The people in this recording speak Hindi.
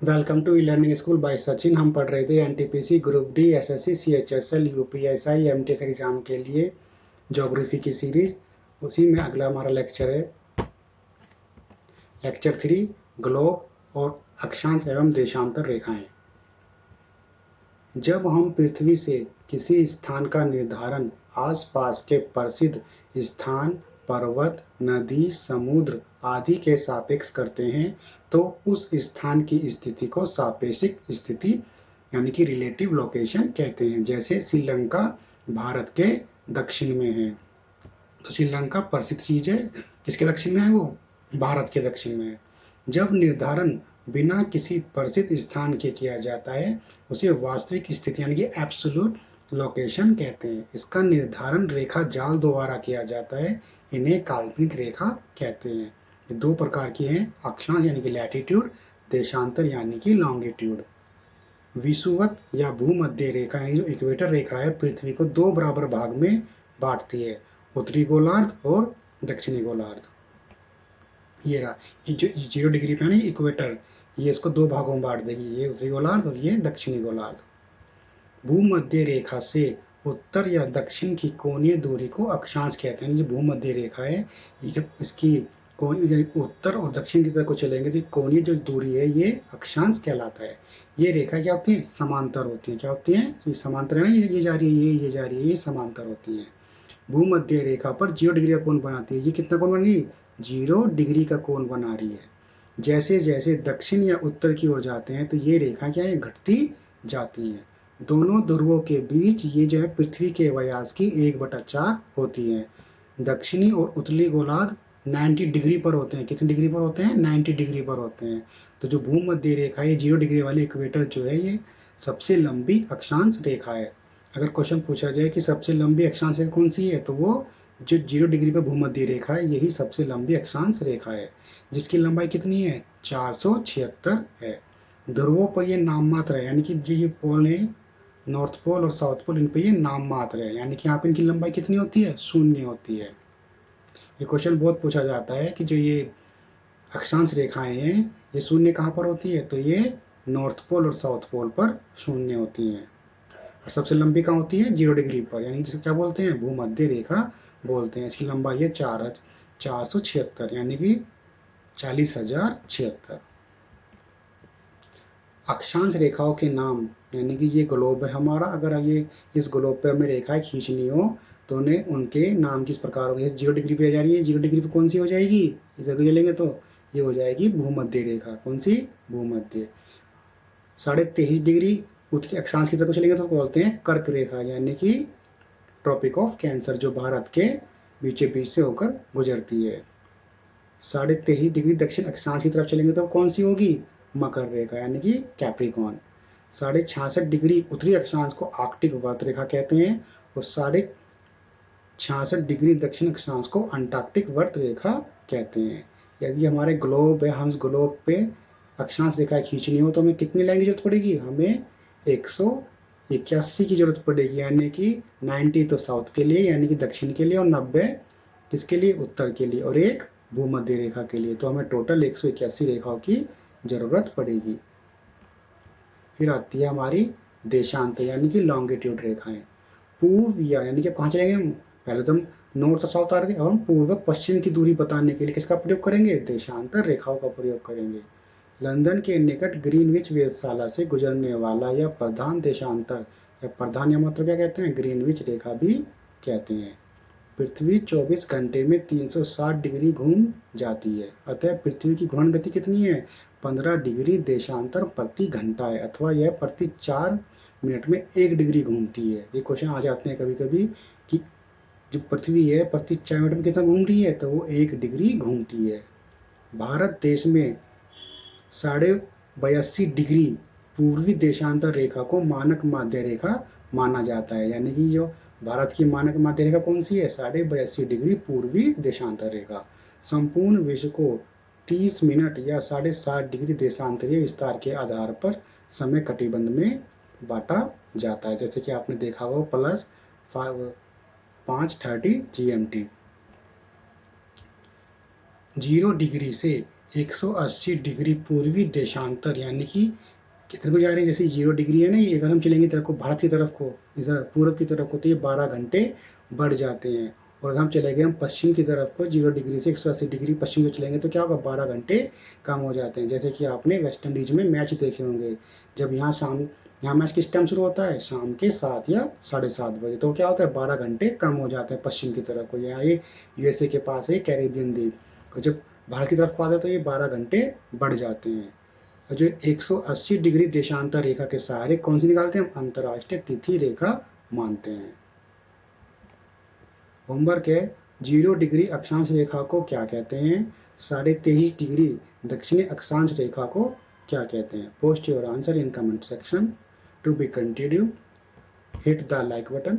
Welcome to e learning school by Sachin. हम पढ़ रहे थे NTPC group D SSC CHSL UPSI MTS exam के लिए ज्योग्राफी की सीरीज। उसी में अगला हमारा लेक्चर है लेक्चर 3, ग्लोब और अक्षांश एवं देशांतर रेखाएं। जब हम पृथ्वी से किसी स्थान का निर्धारण आसपास के प्रसिद्ध स्थान, पर्वत, नदी, समुद्र आदि के सापेक्ष करते हैं तो उस स्थान की स्थिति को सापेक्षिक स्थिति यानी कि रिलेटिव लोकेशन कहते हैं। जैसे श्रीलंका भारत के दक्षिण में है, तो श्रीलंका प्रसिद्ध चीज है, किसके दक्षिण में है? वो भारत के दक्षिण में है। जब निर्धारण बिना किसी प्रसिद्ध स्थान के किया जाता है उसे वास्तविक स्थिति यानी कि एब्सोल्यूट लोकेशन कहते हैं। इसका निर्धारण रेखा जाल द्वारा किया जाता है, इन्हें काल्पनिक रेखा कहते हैं। ये दो प्रकार की हैं, अक्षांश यानी कि लैटिट्यूड, देशांतर यानी कि लॉन्गिट्यूड। विषुवत या भूमध्य रेखा यानी जो इक्वेटर रेखा है पृथ्वी को दो बराबर भाग में बांटती है, उत्तरी गोलार्ध और दक्षिणी गोलार्ध। ये रहा, ये जो 0 डिग्री पे है ना इक्वेटर, ये इसको दो भागों में बांट देगी, ये उत्तरी गोलार्ध और ये दक्षिणी गोलार्ध। भूमध्य रेखा से उत्तर या दक्षिण की कोणीय दूरी को अक्षांश कहते हैं। जो भूमध्य रेखा है ये जब इसकी उत्तर और दक्षिण की तरफ को चलेंगे तो कोणीय जो दूरी है ये अक्षांश कहलाता है। ये रेखा क्या होती है? समांतर होती है। क्या होती है? ये समांतर है ना, ये जा रही है, ये जा रही है, ये समांतर होती है। भूमध्य रेखा पर 0 डिग्री का कोण बनाती है। ये कितना कोण बन रही है? 0 डिग्री का कोण बना रही है। जैसे जैसे दक्षिण या उत्तर की ओर जाते हैं तो ये रेखा क्या है? घटती जाती है। दोनों ध्रुवों के बीच ये जो है पृथ्वी के व्यास की 1/4 होती है। दक्षिणी और उत्तरी गोलार्ध 90 डिग्री पर होते हैं। कितने डिग्री पर होते हैं? 90 डिग्री पर होते हैं। तो जो भूमध्य रेखा है 0 डिग्री वाली इक्वेटर जो है ये सबसे लंबी अक्षांश रेखा है। अगर क्वेश्चन पूछा जाए कि सबसे लंबी अक्षांश रेखा कौन सी है, तो वो जो 0 डिग्री पर भूमध्य रेखा है यही सबसे लंबी अक्षांश रेखा है, जिसकी लंबाई कितनी है? 476 है। ध्रुवों पर ये नाम मात्र है, यानी कि जो ये पोल है नॉर्थ पोल और साउथ पोल, इन पे ये नाम मात्र है, यानी कि यहाँ पे इनकी लंबाई कितनी होती है? 0 होती है। ये क्वेश्चन बहुत पूछा जाता है कि जो ये अक्षांश रेखाएं हैं ये शून्य कहाँ पर होती है, तो ये नॉर्थ पोल और साउथ पोल पर शून्य होती है। और सबसे लंबी कहाँ होती है? 0 डिग्री पर, यानी जिसे क्या बोलते हैं? भूमध्य रेखा बोलते हैं। इसकी लंबाई है 476 यानी कि 40,076। अक्षांश रेखाओं के नाम यानी कि ये ग्लोब है हमारा, अगर ये इस ग्लोब पे हमें रेखाएं खींचनी हो तो उन्हें उनके नाम किस प्रकार होंगे? 0 डिग्री पे जा रही है, 0 डिग्री पे कौन सी हो जाएगी? इसे चलेंगे तो ये हो जाएगी भूमध्य रेखा। कौन सी? भूमध्य। 23.5 डिग्री उत्तरी अक्षांश की तरफ चलेंगे तो बोलते हैं कर्क रेखा, यानी कि ट्रॉपिक ऑफ कैंसर, जो भारत के बीचे बीच से होकर गुजरती है। 23.5 डिग्री दक्षिण अक्षांश की तरफ चलेंगे तो कौन सी होगी? मकर रेखा, यानी कि कैप्रिकॉन। 66.5 डिग्री उत्तरी अक्षांश को आर्कटिक वर्त रेखा कहते हैं और 66.5 डिग्री दक्षिण अक्षांश को अंटार्कटिक वर्त रेखा कहते हैं। यदि हमारे ग्लोब है, हम इस ग्लोब पे अक्षांश रेखा खींचनी हो तो हमें कितनी लाइन की जरूरत पड़ेगी? हमें 181 की जरूरत पड़ेगी, यानी कि 90 तो साउथ के लिए यानी कि दक्षिण के लिए और 90 किसके लिए? उत्तर के लिए, और एक भूमध्य रेखा के लिए। तो हमें टोटल 181 रेखाओं की जरूरत पड़ेगी। फिर आती है हमारी देशांत यानी कि लॉन्गिट्यूड रेखाएं। पूर्व या यानी कि कहाँ चलेंगे हम? पहले तो हम नॉर्थ और साउथ आ रहे थे, अब हम पूर्व पश्चिम की दूरी बताने के लिए किसका प्रयोग करेंगे? देशांतर रेखाओं का प्रयोग करेंगे। लंदन के निकट ग्रीनविच वेधशाला से गुजरने वाला यह प्रधान देशांतर या प्रधान या मतलब क्या कहते हैं? ग्रीनविच रेखा भी कहते हैं। पृथ्वी 24 घंटे में 360 डिग्री घूम जाती है, अतः पृथ्वी की घूर्णन गति कितनी है? 15 डिग्री देशांतर प्रति घंटा है, अथवा यह प्रति 4 मिनट में 1 डिग्री घूमती है। ये क्वेश्चन आ जाते हैं कभी कभी कि जो पृथ्वी है प्रति 4 मिनट में कितना घूम रही है, तो वो 1 डिग्री घूमती है। भारत देश में 82.5 डिग्री पूर्वी देशांतर रेखा को मानक माध्य रेखा माना जाता है, यानी कि जो भारत की मानक माध्य रेखा कौन सी है? 82.5 डिग्री पूर्वी देशांतर रेखा। संपूर्ण विश्व को 30 मिनट या 7.5 डिग्री देशांतरीय विस्तार के आधार पर समय कटिबंध में बांटा जाता है, जैसे कि आपने देखा होगा प्लस 5:30 GMT। 0 डिग्री से 180 डिग्री पूर्वी देशांतर यानी कि कितने को जा रहे हैं, जैसे 0 डिग्री है ना, ये अगर हम चलेंगे तरफ को भारत की तरफ को, इधर पूर्व की तरफ को, तो ये 12 घंटे बढ़ जाते हैं। और अगर हम चले गए हम पश्चिम की तरफ को, 0 डिग्री से 180 डिग्री पश्चिम को चलेंगे तो क्या होगा, 12 घंटे कम हो जाते हैं। जैसे कि आपने वेस्ट इंडीज में मैच देखे होंगे, जब यहाँ मैच किस टाइम शुरू होता है, शाम के 7 या 7:30 बजे, तो क्या होता है 12 घंटे कम हो जाते हैं पश्चिम की तरफ को। यहाँ ये यूएसए के पास है कैरेबियन द्वीप, और जब भारत की तरफ को आते हैं तो ये 12 घंटे बढ़ जाते हैं। और जो 180 डिग्री देशांतर रेखा के सहारे कौन सी निकालते हैं, हम अंतर्राष्ट्रीय तिथि रेखा मानते हैं। होमवर्क है, 0 डिग्री अक्षांश रेखा को क्या कहते हैं, 23.5 डिग्री दक्षिणी अक्षांश रेखा को क्या कहते हैं। Post your answer in comment section. To be continue, hit the like button.